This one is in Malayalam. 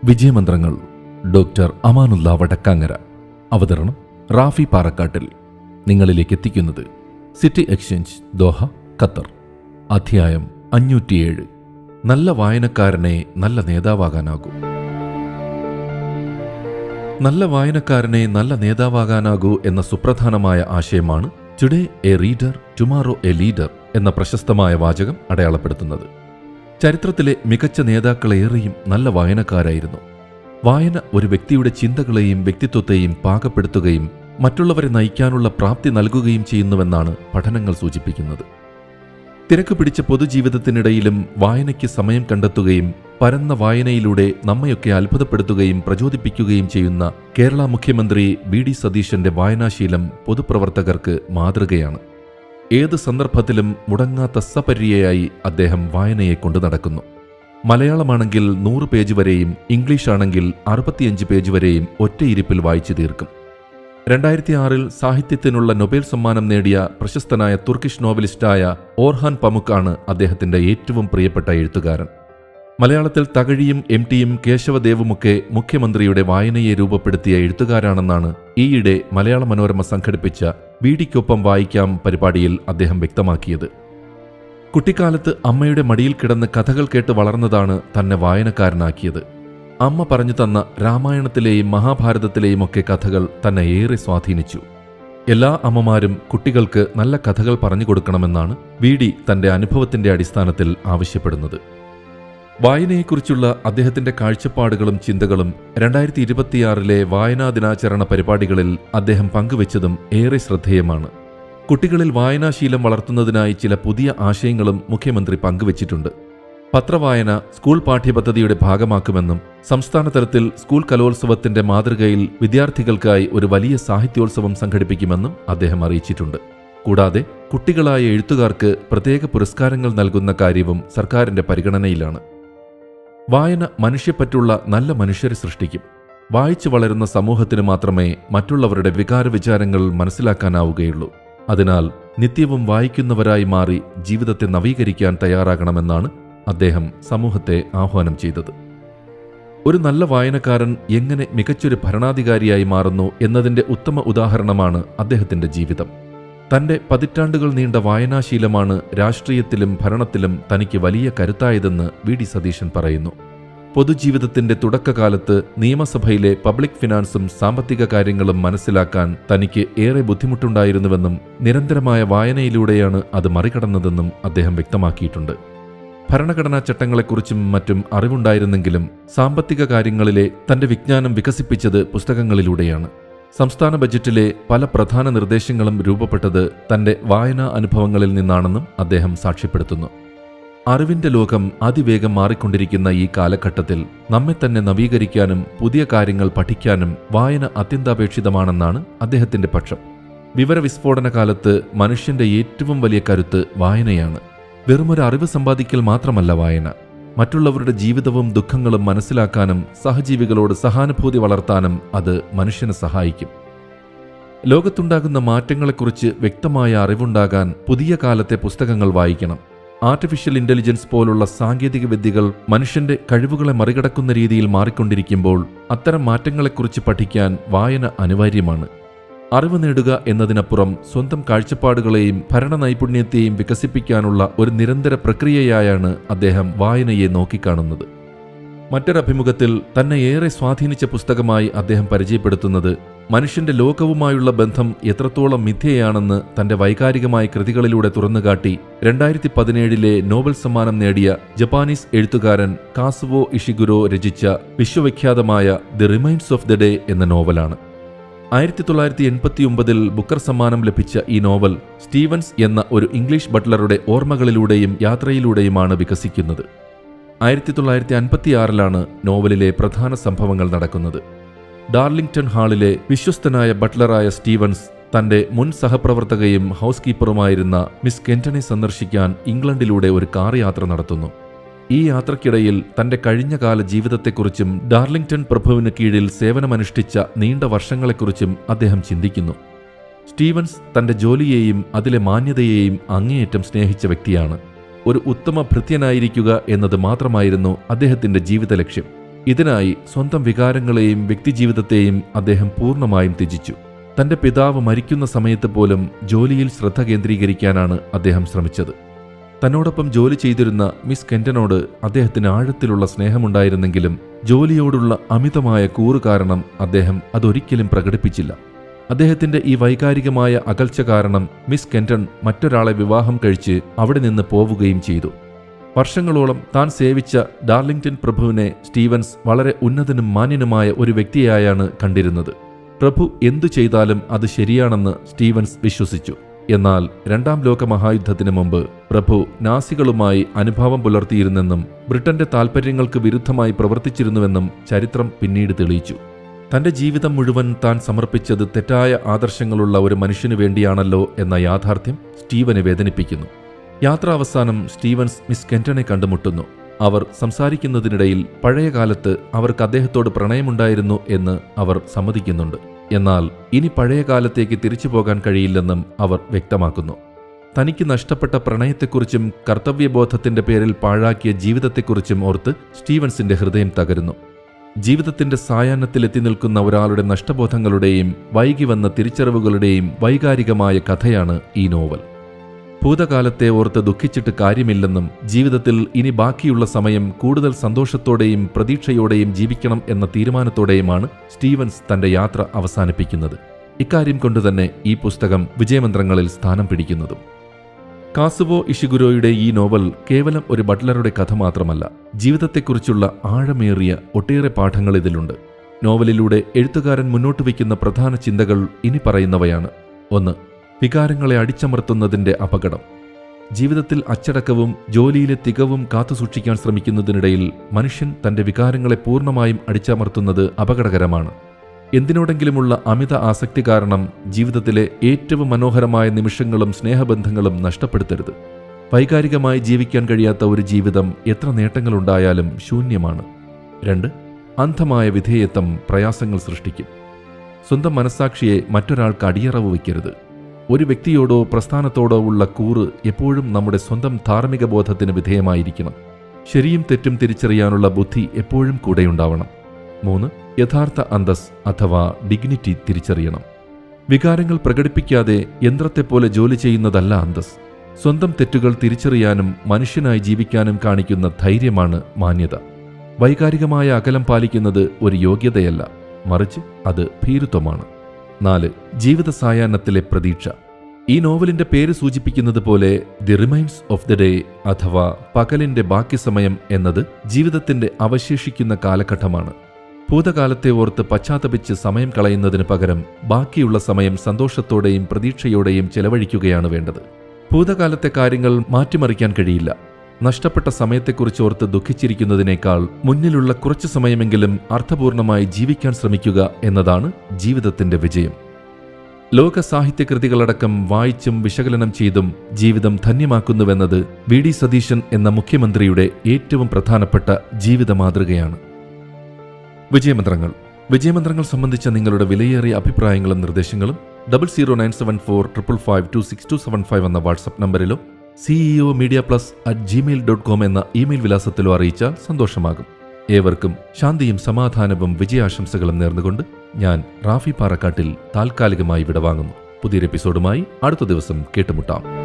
വിജയമന്ത്രങ്ങൾ ഡോക്ടർ അമാനുള്ള വടക്കാങ്ങര. അവതരണം റാഫി പാറക്കാട്ടിൽ. നിങ്ങളിലേക്ക് എത്തിക്കുന്നത് സിറ്റി എക്സ്ചേഞ്ച്, ദോഹ, ഖത്തർ. അധ്യായം 507. നല്ല വായനക്കാരനെ നല്ല നേതാവാകാനാകൂ. നല്ല വായനക്കാരനെ നല്ല നേതാവാകാനാകൂ എന്ന സുപ്രധാനമായ ആശയമാണ് today A reader tomorrow A leader എന്ന പ്രശസ്തമായ വാചകം അടയാളപ്പെടുത്തുന്നത്. ചരിത്രത്തിലെ മികച്ച നേതാക്കളേറെയും നല്ല വായനക്കാരായിരുന്നു. വായന ഒരു വ്യക്തിയുടെ ചിന്തകളെയും വ്യക്തിത്വത്തെയും പാകപ്പെടുത്തുകയും മറ്റുള്ളവരെ നയിക്കാനുള്ള പ്രാപ്തി നൽകുകയും ചെയ്യുന്നുവെന്നാണ് പഠനങ്ങൾ സൂചിപ്പിക്കുന്നത്. തിരക്ക് പിടിച്ച പൊതുജീവിതത്തിനിടയിലും വായനയ്ക്ക് സമയം കണ്ടെത്തുകയും പരന്ന വായനയിലൂടെ നമ്മയൊക്കെ അത്ഭുതപ്പെടുത്തുകയും പ്രചോദിപ്പിക്കുകയും ചെയ്യുന്ന കേരള മുഖ്യമന്ത്രി വി.ഡി. സതീശന്റെ വായനാശീലം പൊതുപ്രവർത്തകർക്ക് മാതൃകയാണ്. ഏത് സന്ദർഭത്തിലും മുടങ്ങാത്ത സപര്യയായി അദ്ദേഹം വായനയെ കൊണ്ടു നടക്കുന്നു. മലയാളമാണെങ്കിൽ 100 പേജ് വരെയും ഇംഗ്ലീഷാണെങ്കിൽ 65 പേജ് വരെയും ഒറ്റയിരിപ്പിൽ വായിച്ചു തീർക്കും. 2006 സാഹിത്യത്തിനുള്ള നൊബേൽ സമ്മാനം നേടിയ പ്രശസ്തനായ തുർക്കിഷ് നോവലിസ്റ്റായ ഓർഹാൻ പമുക്കാണ് അദ്ദേഹത്തിന്റെ ഏറ്റവും പ്രിയപ്പെട്ട എഴുത്തുകാരൻ. മലയാളത്തിൽ തകഴിയും എം.ടിയും കേശവദേവുമൊക്കെ മുഖ്യമന്ത്രിയുടെ വായനയെ രൂപപ്പെടുത്തിയ എഴുത്തുകാരാണെന്നാണ് ഈയിടെ മലയാള മനോരമ സംഘടിപ്പിച്ച വീഡിക്കൊപ്പം വായിക്കാം പരിപാടിയിൽ അദ്ദേഹം വ്യക്തമാക്കിയത്. കുട്ടിക്കാലത്ത് അമ്മയുടെ മടിയിൽ കിടന്ന് കഥകൾ കേട്ട് വളർന്നതാണ് തന്നെ വായനക്കാരനാക്കിയത്. അമ്മ പറഞ്ഞു തന്ന രാമായണത്തിലെയും മഹാഭാരതത്തിലെയും ഒക്കെ കഥകൾ തന്നെ ഏറെ സ്വാധീനിച്ചു. എല്ലാ അമ്മമാരും കുട്ടികൾക്ക് നല്ല കഥകൾ പറഞ്ഞു കൊടുക്കണമെന്നാണ് വി.ഡി. തന്റെ അനുഭവത്തിന്റെ അടിസ്ഥാനത്തിൽ ആവശ്യപ്പെടുന്നത്. വായനയെക്കുറിച്ചുള്ള അദ്ദേഹത്തിന്റെ കാഴ്ചപ്പാടുകളും ചിന്തകളും 2026 വായനാ ദിനാചരണ പരിപാടികളിൽ അദ്ദേഹം പങ്കുവച്ചതും ഏറെ ശ്രദ്ധേയമാണ്. കുട്ടികളിൽ വായനാശീലം വളർത്തുന്നതിനായി ചില പുതിയ ആശയങ്ങളും മുഖ്യമന്ത്രി പങ്കുവച്ചിട്ടുണ്ട്. പത്രവായന സ്കൂൾ പാഠ്യപദ്ധതിയുടെ ഭാഗമാക്കുമെന്നും സംസ്ഥാന തലത്തിൽ സ്കൂൾ കലോത്സവത്തിന്റെ മാതൃകയിൽ വിദ്യാർത്ഥികൾക്കായി ഒരു വലിയ സാഹിത്യോത്സവം സംഘടിപ്പിക്കുമെന്നും അദ്ദേഹം അറിയിച്ചിട്ടുണ്ട്. കൂടാതെ കുട്ടികളായ എഴുത്തുകാർക്ക് പ്രത്യേക പുരസ്കാരങ്ങൾ നൽകുന്ന കാര്യവും സർക്കാരിന്റെ പരിഗണനയിലാണ്. വായന മനുഷ്യപ്പറ്റുള്ള നല്ല മനുഷ്യരെ സൃഷ്ടിക്കും. വായിച്ചു വളരുന്ന സമൂഹത്തിന് മാത്രമേ മറ്റുള്ളവരുടെ വികാരവിചാരങ്ങൾ മനസ്സിലാക്കാനാവുകയുള്ളൂ. അതിനാൽ നിത്യവും വായിക്കുന്നവരായി മാറി ജീവിതത്തെ നവീകരിക്കാൻ തയ്യാറാകണമെന്നാണ് അദ്ദേഹം സമൂഹത്തെ ആഹ്വാനം ചെയ്തത്. ഒരു നല്ല വായനക്കാരൻ എങ്ങനെ മികച്ചൊരു ഭരണാധികാരിയായി മാറുന്നു എന്നതിന്റെ ഉത്തമ ഉദാഹരണമാണ് അദ്ദേഹത്തിന്റെ ജീവിതം. തന്റെ പതിറ്റാണ്ടുകൾ നീണ്ട വായനാശീലമാണ് രാഷ്ട്രീയത്തിലും ഭരണത്തിലും തനിക്ക് വലിയ കരുത്തായതെന്ന് വി.ഡി. സതീശൻ പറയുന്നു. പൊതുജീവിതത്തിന്റെ തുടക്കകാലത്ത് നിയമസഭയിലെ പബ്ലിക് ഫിനാൻസും സാമ്പത്തിക കാര്യങ്ങളും മനസ്സിലാക്കാൻ തനിക്ക് ഏറെ ബുദ്ധിമുട്ടുണ്ടായിരുന്നുവെന്നും നിരന്തരമായ വായനയിലൂടെയാണ് അത് മറികടന്നതെന്നും അദ്ദേഹം വ്യക്തമാക്കിയിട്ടുണ്ട്. ഭരണഘടനാ ചട്ടങ്ങളെക്കുറിച്ചും മറ്റും അറിവുണ്ടായിരുന്നെങ്കിലും സാമ്പത്തിക കാര്യങ്ങളിലെ തന്റെ വിജ്ഞാനം വികസിപ്പിച്ചത് പുസ്തകങ്ങളിലൂടെയാണ്. സംസ്ഥാന ബജറ്റിലെ പല പ്രധാന നിർദ്ദേശങ്ങളും രൂപപ്പെട്ടത് തന്റെ വായനാ അനുഭവങ്ങളിൽ നിന്നാണെന്നും അദ്ദേഹം സാക്ഷ്യപ്പെടുത്തുന്നു. അറിവിന്റെ ലോകം അതിവേഗം മാറിക്കൊണ്ടിരിക്കുന്ന ഈ കാലഘട്ടത്തിൽ നമ്മെ തന്നെ നവീകരിക്കാനും പുതിയ കാര്യങ്ങൾ പഠിക്കാനും വായന അത്യന്താപേക്ഷിതമാണെന്നാണ് അദ്ദേഹത്തിന്റെ പക്ഷം. വിവരവിസ്ഫോടന കാലത്ത് മനുഷ്യന്റെ ഏറ്റവും വലിയ കരുത്ത് വായനയാണ്. വെറുമൊരു അറിവ് സമ്പാദിക്കൽ മാത്രമല്ല വായന. മറ്റുള്ളവരുടെ ജീവിതവും ദുഃഖങ്ങളും മനസ്സിലാക്കാനും സഹജീവികളോട് സഹാനുഭൂതി വളർത്താനും അത് മനുഷ്യനെ സഹായിക്കും. ലോകത്തുണ്ടാകുന്ന മാറ്റങ്ങളെക്കുറിച്ച് വ്യക്തമായ അറിവുണ്ടാകാൻ പുതിയ കാലത്തെ പുസ്തകങ്ങൾ വായിക്കണം. ആർട്ടിഫിഷ്യൽ ഇന്റലിജൻസ് പോലുള്ള സാങ്കേതിക വിദ്യകൾ മനുഷ്യന്റെ കഴിവുകളെ മറികടക്കുന്ന രീതിയിൽ മാറിക്കൊണ്ടിരിക്കുമ്പോൾ അത്തരം മാറ്റങ്ങളെക്കുറിച്ച് പഠിക്കാൻ വായന അനിവാര്യമാണ്. അറിവ് നേടുക എന്നതിനപ്പുറം സ്വന്തം കാഴ്ചപ്പാടുകളെയും ഭരണ നൈപുണ്യത്തെയും വികസിപ്പിക്കാനുള്ള ഒരു നിരന്തര പ്രക്രിയയായാണ് അദ്ദേഹം വായനയെ നോക്കിക്കാണുന്നത്. മറ്റൊരഭിമുഖത്തിൽ തന്നെ ഏറെ സ്വാധീനിച്ച പുസ്തകമായി അദ്ദേഹം പരിചയപ്പെടുത്തുന്നത് മനുഷ്യന്റെ ലോകവുമായുള്ള ബന്ധം എത്രത്തോളം മിഥ്യയാണെന്ന് തന്റെ വൈകാരികമായ കൃതികളിലൂടെ തുറന്നുകാട്ടി 2017 നോബൽ സമ്മാനം നേടിയ ജപ്പാനീസ് എഴുത്തുകാരൻ കാസുവോ ഇഷിഗുരോ രചിച്ച വിശ്വവിഖ്യാതമായ the remains of the day എന്ന നോവലാണ്. 1989 ബുക്കർ സമ്മാനം ലഭിച്ച ഈ നോവൽ സ്റ്റീവൻസ് എന്ന ഒരു ഇംഗ്ലീഷ് ബട്ട്ലറുടെ ഓർമ്മകളിലൂടെയും യാത്രയിലൂടെയുമാണ് വികസിക്കുന്നത്. 1956 നോവലിലെ പ്രധാന സംഭവങ്ങൾ നടക്കുന്നത്. ഡാർലിംഗ്ടൺ ഹാളിലെ വിശ്വസ്തനായ ബട്ട്ലറായ സ്റ്റീവൻസ് തന്റെ മുൻ സഹപ്രവർത്തകയും ഹൗസ് കീപ്പറുമായിരുന്ന മിസ് കെന്റനെ സന്ദർശിക്കാൻ ഇംഗ്ലണ്ടിലൂടെ ഒരു കാർ യാത്ര നടത്തുന്നു. ഈ യാത്രക്കിടയിൽ തന്റെ കഴിഞ്ഞകാല ജീവിതത്തെക്കുറിച്ചും ഡാർലിംഗ്ടൺ പ്രഭുവിന് കീഴിൽ സേവനമനുഷ്ഠിച്ച നീണ്ട വർഷങ്ങളെക്കുറിച്ചും അദ്ദേഹം ചിന്തിക്കുന്നു. സ്റ്റീവൻസ് തന്റെ ജോലിയെയും അതിലെ മാന്യതയെയും അങ്ങേയറ്റം സ്നേഹിച്ച വ്യക്തിയാണ്. ഒരു ഉത്തമ ഭൃത്യനായിരിക്കുക എന്നത് മാത്രമായിരുന്നു അദ്ദേഹത്തിന്റെ ജീവിത ലക്ഷ്യം. ഇതിനായി സ്വന്തം വികാരങ്ങളെയും വ്യക്തിജീവിതത്തെയും അദ്ദേഹം പൂർണ്ണമായും ത്യജിച്ചു. തന്റെ പിതാവ് മരിക്കുന്ന സമയത്ത് പോലും ജോലിയിൽ ശ്രദ്ധ കേന്ദ്രീകരിക്കാനാണ് അദ്ദേഹം ശ്രമിച്ചത്. തന്നോടൊപ്പം ജോലി ചെയ്തിരുന്ന മിസ് കെന്റനോട് അദ്ദേഹത്തിന് ആഴത്തിലുള്ള സ്നേഹമുണ്ടായിരുന്നെങ്കിലും ജോലിയോടുള്ള അമിതമായ കൂറ് കാരണം അദ്ദേഹം അതൊരിക്കലും പ്രകടിപ്പിച്ചില്ല. അദ്ദേഹത്തിന്റെ ഈ വൈകാരികമായ അകൽച്ച കാരണം മിസ് കെന്റൺ മറ്റൊരാളെ വിവാഹം കഴിച്ച് അവിടെ നിന്ന് പോവുകയും ചെയ്തു. വർഷങ്ങളോളം താൻ സേവിച്ച ഡാർലിംഗ്ടൺ പ്രഭുവിനെ സ്റ്റീവൻസ് വളരെ ഉന്നതനും മാന്യനുമായ ഒരു വ്യക്തിയായാണ് കണ്ടിരുന്നത്. പ്രഭു എന്തു ചെയ്താലും അത് ശരിയാണെന്ന് സ്റ്റീവൻസ് വിശ്വസിച്ചു. എന്നാൽ രണ്ടാം ലോക മഹായുദ്ധത്തിന് മുമ്പ് പ്രഭു നാസികളുമായി അനുഭാവം പുലർത്തിയിരുന്നെന്നും ബ്രിട്ടന്റെ താൽപ്പര്യങ്ങൾക്ക് വിരുദ്ധമായി പ്രവർത്തിച്ചിരുന്നുവെന്നും ചരിത്രം പിന്നീട് തെളിയിച്ചു. തന്റെ ജീവിതം മുഴുവൻ താൻ സമർപ്പിച്ചത് തെറ്റായ ആദർശങ്ങളുള്ള ഒരു മനുഷ്യനു വേണ്ടിയാണല്ലോ എന്ന യാഥാർത്ഥ്യം സ്റ്റീവനെ വേദനിപ്പിക്കുന്നു. യാത്രാവസാനം സ്റ്റീവൻസ് മിസ് കെന്റനെ കണ്ടുമുട്ടുന്നു. അവർ സംസാരിക്കുന്നതിനിടയിൽ പഴയകാലത്ത് അവർക്ക് അദ്ദേഹത്തോട് പ്രണയമുണ്ടായിരുന്നു എന്ന് അവർ സമ്മതിക്കുന്നുണ്ട്. എന്നാൽ ഇനി പഴയ കാലത്തേക്ക് തിരിച്ചു പോകാൻ കഴിയില്ലെന്നും അവർ വ്യക്തമാക്കുന്നു. തനിക്ക് നഷ്ടപ്പെട്ട പ്രണയത്തെക്കുറിച്ചും കർത്തവ്യബോധത്തിന്റെ പേരിൽ പാഴാക്കിയ ജീവിതത്തെക്കുറിച്ചും ഓർത്ത് സ്റ്റീവൻസിന്റെ ഹൃദയം തകരുന്നു. ജീവിതത്തിന്റെ സായാഹ്നത്തിലെത്തി നിൽക്കുന്ന ഒരാളുടെ നഷ്ടബോധങ്ങളുടെയും വൈകി വന്ന തിരിച്ചറിവുകളുടെയും വൈകാരികമായ കഥയാണ് ഈ നോവൽ. ഭൂതകാലത്തെ ഓർത്ത് ദുഃഖിച്ചിട്ട് കാര്യമില്ലെന്നും ജീവിതത്തിൽ ഇനി ബാക്കിയുള്ള സമയം കൂടുതൽ സന്തോഷത്തോടെയും പ്രതീക്ഷയോടെയും ജീവിക്കണം എന്ന തീരുമാനത്തോടെയുമാണ് സ്റ്റീവൻസ് തന്റെ യാത്ര അവസാനിപ്പിക്കുന്നത്. ഇക്കാര്യം കൊണ്ടുതന്നെ ഈ പുസ്തകം വിജയമന്ത്രങ്ങളിൽ സ്ഥാനം പിടിക്കുന്നതും. കാസുവോ ഇഷിഗുരോയുടെ ഈ നോവൽ കേവലം ഒരു ബട്ട്ലറുടെ കഥ മാത്രമല്ല, ജീവിതത്തെക്കുറിച്ചുള്ള ആഴമേറിയ ഒട്ടേറെ പാഠങ്ങൾ ഇതിലുണ്ട്. നോവലിലൂടെ എഴുത്തുകാരൻ മുന്നോട്ട് വയ്ക്കുന്ന പ്രധാന ചിന്തകൾ ഇനി പറയുന്നവയാണ്. 1. വികാരങ്ങളെ അടിച്ചമർത്തുന്നതിന്റെ അപകടം. ജീവിതത്തിൽ അച്ചടക്കവും ജോലിയിലെ തികവും കാത്തുസൂക്ഷിക്കാൻ ശ്രമിക്കുന്നതിനിടയിൽ മനുഷ്യൻ തന്റെ വികാരങ്ങളെ പൂർണ്ണമായും അടിച്ചമർത്തുന്നത് അപകടകരമാണ്. എന്തിനോടെങ്കിലുമുള്ള അമിത ആസക്തി കാരണം ജീവിതത്തിലെ ഏറ്റവും മനോഹരമായ നിമിഷങ്ങളും സ്നേഹബന്ധങ്ങളും നഷ്ടപ്പെടുത്തരുത്. വൈകാരികമായി ജീവിക്കാൻ കഴിയാത്ത ഒരു ജീവിതം എത്ര നേട്ടങ്ങളുണ്ടായാലും ശൂന്യമാണ്. 2. അന്ധമായ വിധേയത്വം പ്രയാസങ്ങൾ സൃഷ്ടിക്കും. സ്വന്തം മനസ്സാക്ഷിയെ മറ്റൊരാൾക്ക് അടിയറവ് വയ്ക്കരുത്. ഒരു വ്യക്തിയോടോ പ്രസ്ഥാനത്തോടോ ഉള്ള കൂറ് എപ്പോഴും നമ്മുടെ സ്വന്തം ധാർമ്മിക ബോധത്തിന് വിധേയമായിരിക്കണം. ശരിയും തെറ്റും തിരിച്ചറിയാനുള്ള ബുദ്ധി എപ്പോഴും കൂടെയുണ്ടാവണം. 3. യഥാർത്ഥ അന്തസ് അഥവാ ഡിഗ്നിറ്റി തിരിച്ചറിയണം. വികാരങ്ങൾ പ്രകടിപ്പിക്കാതെ യന്ത്രത്തെപ്പോലെ ജോലി ചെയ്യുന്നതല്ല അന്തസ്. സ്വന്തം തെറ്റുകൾ തിരിച്ചറിയാനും മനുഷ്യനായി ജീവിക്കാനും കാണിക്കുന്ന ധൈര്യമാണ് മാന്യത. വൈകാരികമായ അകലം പാലിക്കുന്നത് ഒരു യോഗ്യതയല്ല, മറിച്ച് അത് ഭീരുത്വമാണ്. 4. ജീവിത സായാഹ്നത്തിലെ പ്രതീക്ഷ. ഈ നോവലിന്റെ പേര് സൂചിപ്പിക്കുന്നത് പോലെ the remains of the day അഥവാ പകലിന്റെ ബാക്കി സമയം എന്നത് ജീവിതത്തിന്റെ അവശേഷിക്കുന്ന കാലഘട്ടമാണ്. ഭൂതകാലത്തെ ഓർത്ത് പശ്ചാത്തപിച്ച് സമയം കളയുന്നതിന് പകരം ബാക്കിയുള്ള സമയം സന്തോഷത്തോടെയും പ്രതീക്ഷയോടെയും ചെലവഴിക്കുകയാണ് വേണ്ടത്. ഭൂതകാലത്തെ കാര്യങ്ങൾ മാറ്റിമറിക്കാൻ കഴിയില്ല. നഷ്ടപ്പെട്ട സമയത്തെക്കുറിച്ച് ഓർത്ത് ദുഃഖിച്ചിരിക്കുന്നതിനേക്കാൾ മുന്നിലുള്ള കുറച്ചു സമയമെങ്കിലും അർത്ഥപൂർണമായി ജീവിക്കാൻ ശ്രമിക്കുക എന്നതാണ് ജീവിതത്തിന്റെ വിജയം. ലോക സാഹിത്യകൃതികളടക്കം വായിച്ചും വിശകലനം ചെയ്തും ജീവിതം ധന്യമാക്കുന്നുവെന്നത് വി.ഡി. സതീശൻ എന്ന മുഖ്യമന്ത്രിയുടെ ഏറ്റവും പ്രധാനപ്പെട്ട ജീവിത മാതൃകയാണ്. വിജയമന്ത്രങ്ങൾ സംബന്ധിച്ച നിങ്ങളുടെ വിലയേറിയ അഭിപ്രായങ്ങളും നിർദ്ദേശങ്ങളും 0097455262575 എന്ന വാട്സ്ആപ്പ് നമ്പറിലോ ceomedia+@gmail.com എന്ന ഇമെയിൽ വിലാസത്തിലോ അറിയിച്ചാൽ സന്തോഷമാകും. ഏവർക്കും ശാന്തിയും സമാധാനവും വിജയാശംസകളും നേർന്നുകൊണ്ട് ഞാൻ റാഫി പാറക്കാട്ടിൽ താൽക്കാലികമായി വിടവാങ്ങുന്നു. പുതിയൊരു എപ്പിസോഡുമായി അടുത്ത ദിവസം കേട്ടുമുട്ടാം.